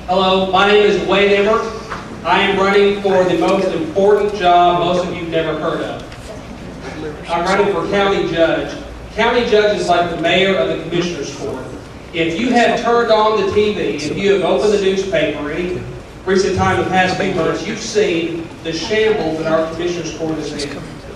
Hello, my name is Emmert. I am running for the most important job most of you have never heard of. I'm running for county judge. County judge is like the mayor of the commissioner's court. If you have turned on the TV, if you have opened the newspaper any recent time in the past few months, you've seen the shambles that our commissioner's court is in.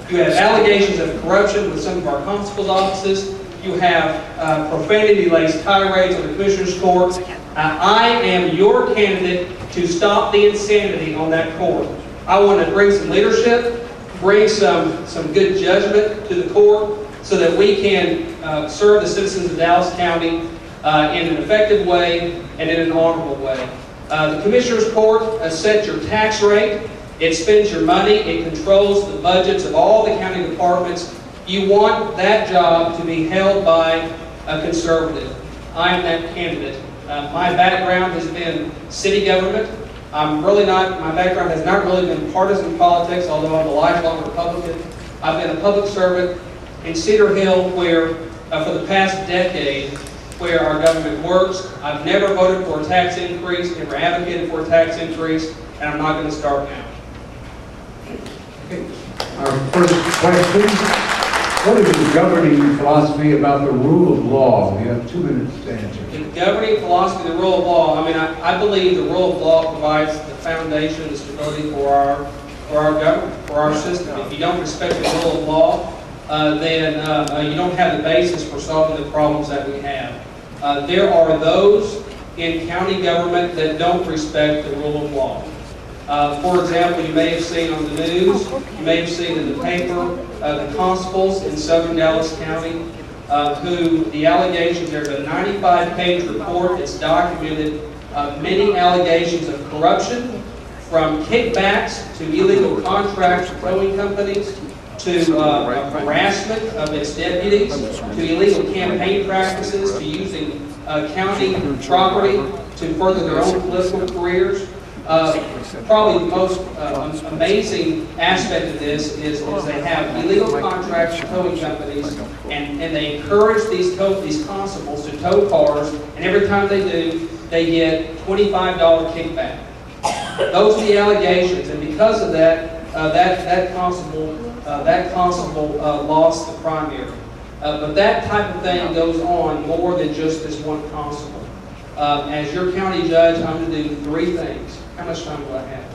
You have allegations of corruption with some of our constables' offices. You have profanity-laced tirades on the commissioner's court. I am your candidate to stop the insanity on that court. I want to bring some leadership, bring some good judgment to the court so that we can serve the citizens of Dallas County in an effective way and in an honorable way. The Commissioner's Court sets your tax rate. It spends your money. It controls the budgets of all the county departments. You want that job to be held by a conservative. I am that candidate. My background has been city government. My background has not really been partisan politics, although I'm a lifelong Republican. I've been a public servant in Cedar Hill where, for the past decade, where our government works. I've never voted for a tax increase, never advocated for a tax increase, and I'm not going to start now. Okay. Our first question. What is the governing philosophy about the rule of law? We have 2 minutes to answer. The governing philosophy of the rule of law, I believe the rule of law provides the foundation, the stability for our government, for our system. If you don't respect the rule of law, then you don't have the basis for solving the problems that we have. There are those in county government that don't respect the rule of law. For example, you may have seen on the news, you may have seen in the paper, the constables in southern Dallas County, who the allegations, there's a 95-page report that's documented many allegations of corruption, from kickbacks to illegal contracts with towing companies, to harassment of its deputies, to illegal campaign practices, to using county property to further their own political careers. Probably the most amazing aspect of this is they have illegal contracts with towing companies, and they encourage these constables to tow cars, and every time they do, they get $25 kickback. Those are the allegations, and because of that, that constable lost the primary. But that type of thing goes on more than just this one constable. As your county judge, I'm going to do 3 things. How much time do I have?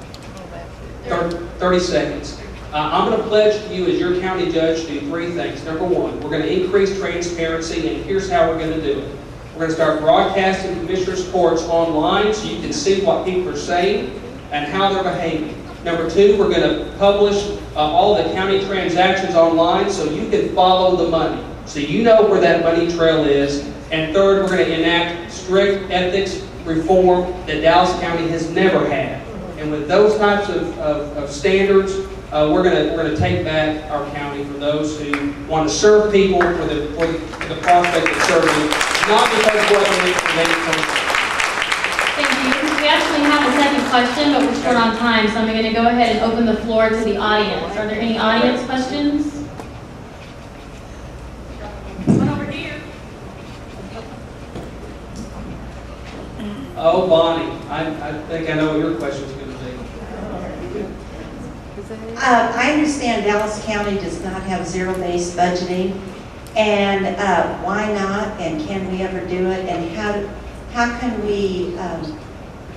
30 seconds. I'm going to pledge to you as your county judge to do 3 things. Number 1, we're going to increase transparency, and here's how we're going to do it. We're going to start broadcasting commissioners' courts online so you can see what people are saying and how they're behaving. Number 2, we're going to publish all the county transactions online so you can follow the money, so you know where that money trail is. And third, we're going to enact strict ethics reform that Dallas County has never had. And with those types of standards, we're going to take back our county for those who want to serve people for the prospect of serving, not because of what they make. Thank you. We actually have a second question, but we're short on time, so I'm going to go ahead and open the floor to the audience. Are there any audience questions? One over here. Oh, Bonnie, I think I know what your question is going to be. I understand Dallas County does not have zero-based budgeting, and why not, and can we ever do it, and how can we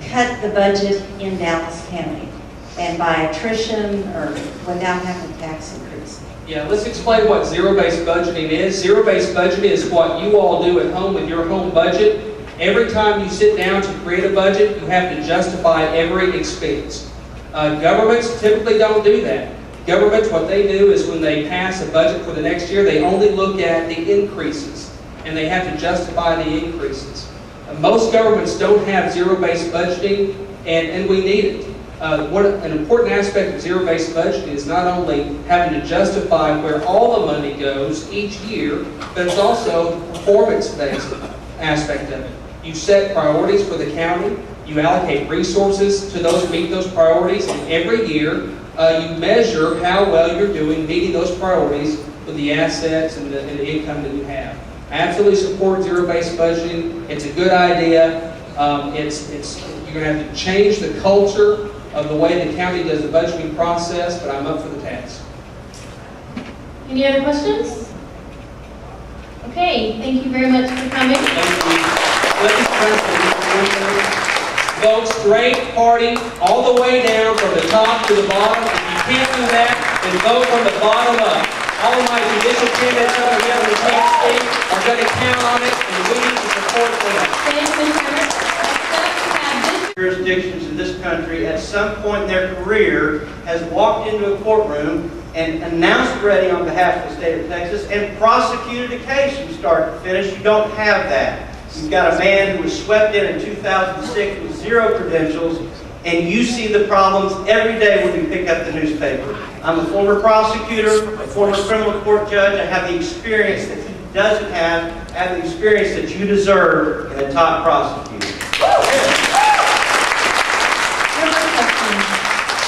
cut the budget in Dallas County, and by attrition or without having tax increase? Yeah, let's explain what zero-based budgeting is. Zero-based budgeting is what you all do at home with your home budget. Every time you sit down to create a budget, you have to justify every expense. Governments typically don't do that. Governments, what they do is when they pass a budget for the next year, they only look at the increases, and they have to justify the increases. Most governments don't have zero-based budgeting, and we need it. An important aspect of zero-based budgeting is not only having to justify where all the money goes each year, but it's also the performance-based aspect of it. You set priorities for the county, you allocate resources to meet those priorities, and every year you measure how well you're doing meeting those priorities with the assets and the income that you have. I absolutely support zero-based budgeting. It's a good idea. You're going to have to change the culture of the way the county does the budgeting process, but I'm up for the task. Any other questions? Okay, thank you very much for coming. Thank you. Vote straight party all the way down from the top to the bottom. If you can't do that, then vote from the bottom up. All of my judicial candidates over here on the can't speak are going to count on it, and we need to support them. Thanks, Mr. Emmert. Next up, we have District Jurisdictions in this country at some point in their career has walked into a courtroom and announced ready on behalf of the state of Texas and prosecuted a case from start to finish. You don't have that. You've got a man who was swept in 2006 with 0 credentials, and you see the problems every day when you pick up the newspaper. I'm a former prosecutor, a former criminal court judge. I have the experience that he doesn't have. I have the experience that you deserve in a top prosecutor.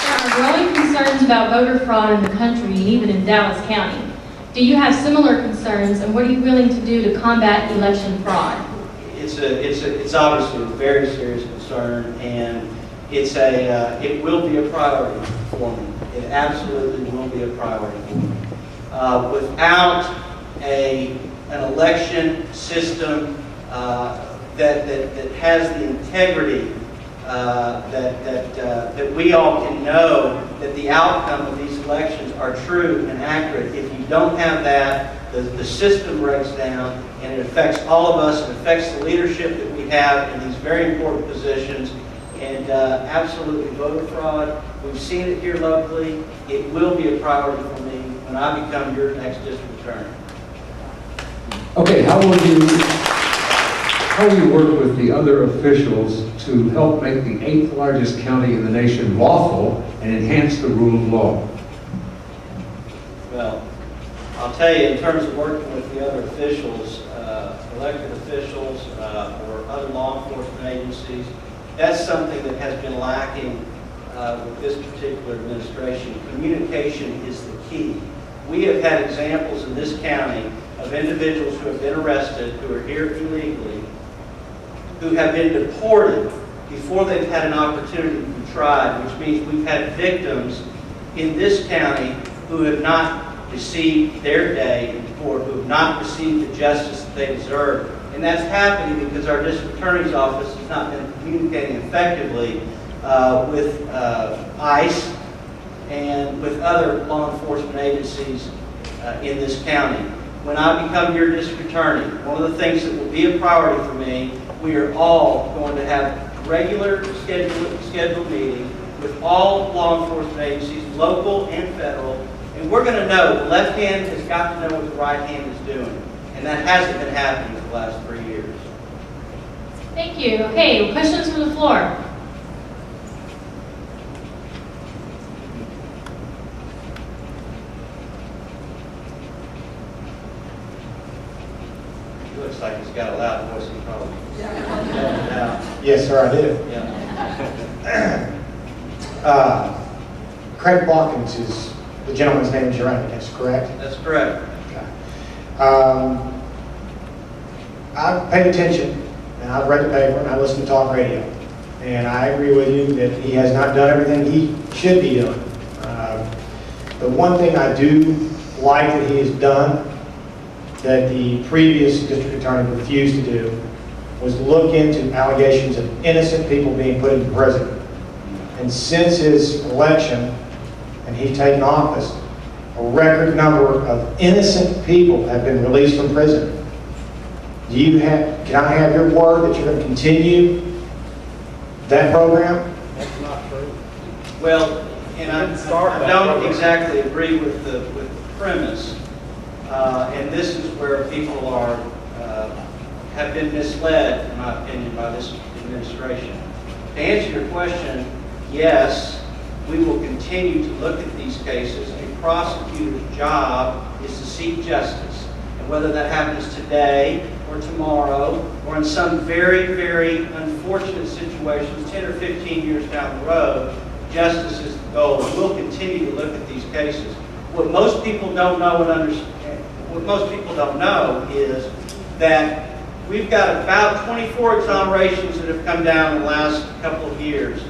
There are growing concerns about voter fraud in the country and even in Dallas County. Do you have similar concerns, and what are you willing to do to combat election fraud? It's obviously a very serious concern, and it will be a priority for me. It absolutely will be a priority for me. Without an election system that has the integrity that we all can know that the outcome of these elections are true and accurate. If you don't have that, the system breaks down, and it affects all of us. It affects the leadership that we have in these very important positions. And absolutely, voter fraud, we've seen it here locally. It will be a priority for me when I become your next district attorney. Okay, how will you work with the other officials to help make the 8th largest county in the nation lawful and enhance the rule of law? Well, I'll tell you, in terms of working with the other officials, elected officials, or other law enforcement agencies, that's something that has been lacking with this particular administration. Communication is the key. We have had examples in this county of individuals who have been arrested, who are here illegally, who have been deported before they've had an opportunity to be tried, which means we've had victims in this county who have not received their day in court, who have not received the justice that they deserve. And that's happening because our district attorney's office has not been communicating effectively with ICE and with other law enforcement agencies in this county. When I become your district attorney, one of the things that will be a priority for me, we are all going to have regular scheduled meeting with all law enforcement agencies, local and federal, and we're going to know the left hand has got to know what the right hand is doing, and that hasn't been happening for the last 3 years. Thank you. Okay, questions from the floor? He looks like he's got a loud voice. He probably Yes, sir, I do. yeah. Craig Watkins is the gentleman's name is your that's correct? That's correct. Okay. I've paid attention, and I've read the paper, and I listen to talk radio. And I agree with you that he has not done everything he should be doing. The one thing I do like that he has done that the previous district attorney refused to do was look into allegations of innocent people being put into prison. And since his election, and he's taken office, a record number of innocent people have been released from prison. Can I have your word that you're going to continue that program? That's not true. Well, and I don't exactly agree with the premise, and this is where people have been misled, in my opinion, by this administration. To answer your question, yes, we will continue to look at these cases. A prosecutor's job is to seek justice, and whether that happens today or tomorrow or in some very, very unfortunate situations 10 or 15 years down the road, justice is the goal. And we'll continue to look at these cases. What most people don't know and understand, what most people don't know is that we've got about 24 exonerations that have come down in the last couple of years.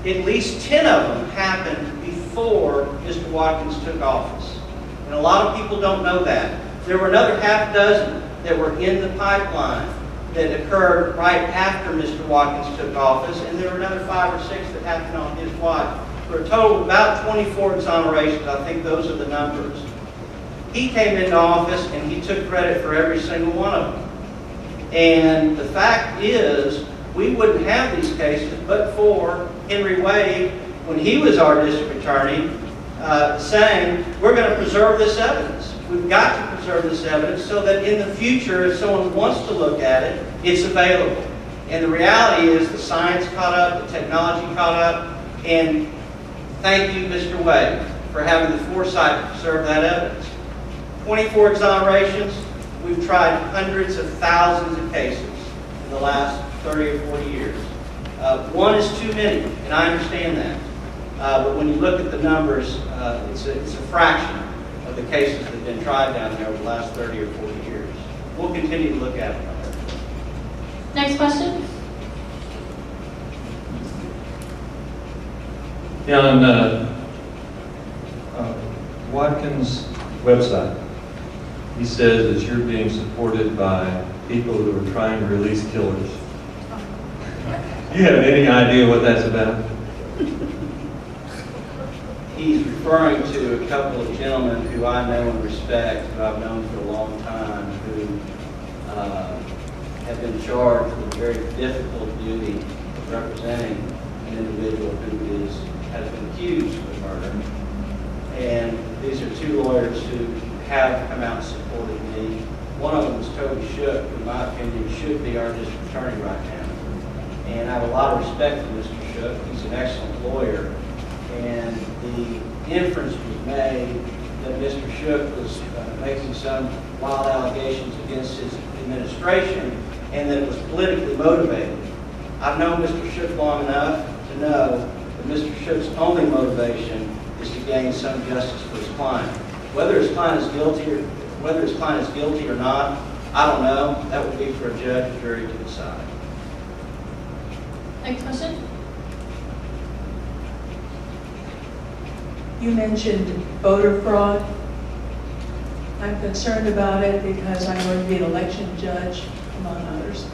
At least 10 of them happened before Mr. Watkins took office. And a lot of people don't know that. There were another half dozen that were in the pipeline that occurred right after Mr. Watkins took office, and there were another 5 or 6 that happened on his watch. For a total of about 24 exonerations. I think those are the numbers. He came into office and he took credit for every single one of them. And the fact is, we wouldn't have these cases but for Henry Wade, when he was our district attorney, saying, we're going to preserve this evidence. We've got to preserve this evidence so that in the future, if someone wants to look at it, it's available. And the reality is the science caught up, the technology caught up, and thank you, Mr. Wade, for having the foresight to preserve that evidence. 24 exonerations. We've tried hundreds of thousands of cases in the last 30 or 40 years. One is too many, and I understand that. But when you look at the numbers, it's a fraction of the cases that have been tried down there over the last 30 or 40 years. We'll continue to look at it. Next question. Yeah, on Watkins' website, he says that you're being supported by people who are trying to release killers. Do you have any idea what that's about? He's referring to a couple of gentlemen who I know and respect, who I've known for a long time, who have been charged with a very difficult duty of representing an individual who has been accused of murder. And these are two lawyers who have come out and supported me. One of them is Toby Shook, who in my opinion should be our district attorney right now. And I have a lot of respect for Mr. Shook. He's an excellent lawyer. And the inference was made that Mr. Shook was making some wild allegations against his administration and that it was politically motivated. I've known Mr. Shook long enough to know that Mr. Shook's only motivation is to gain some justice for his client. Whether his client is guilty or not, I don't know. That would be for a judge or jury to decide. Next question. You mentioned voter fraud. I'm concerned about it because I'm going to be an election judge, among others.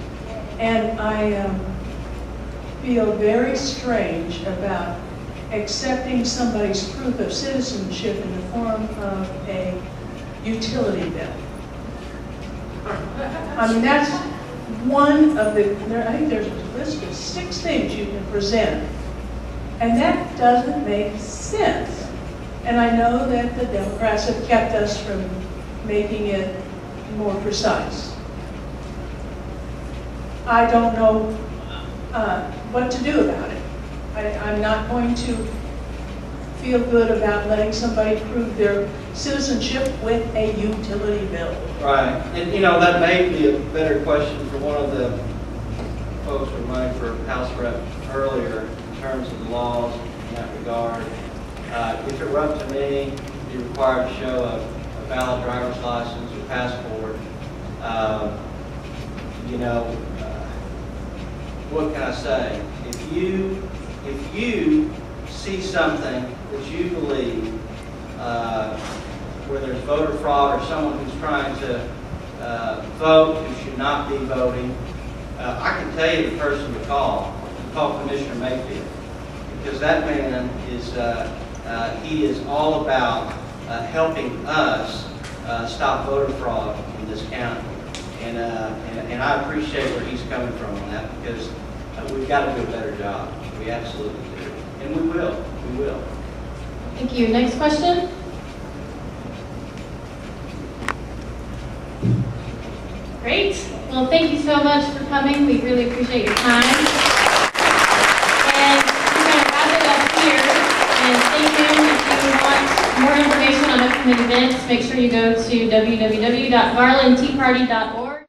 And I feel very strange about accepting somebody's proof of citizenship in the form of a utility bill. I mean, that's one of the, I think there's a list of 6 things you can present. And that doesn't make sense. And I know that the Democrats have kept us from making it more precise. I don't know what to do about it. I'm not going to feel good about letting somebody prove their citizenship with a utility bill. Right. And you know, that may be a better question for one of the folks who were running for House Rep earlier in terms of the laws in that regard. If it were up to me, you'd be required to show a valid driver's license or passport. You know, what can I say? If you see something that you believe where there's voter fraud or someone who's trying to vote who should not be voting, I can tell you the person to call. Call Commissioner Mayfield, because that man is he is all about helping us stop voter fraud in this county, and I appreciate where he's coming from on that, because we've got to do a better job. We absolutely do, and we will. We will. Thank you. Next question. Great. Well, thank you so much for coming. We really appreciate your time. And we're going to wrap it up here. And stay tuned. If you want more information on upcoming events, make sure you go to www.garlandteaparty.org.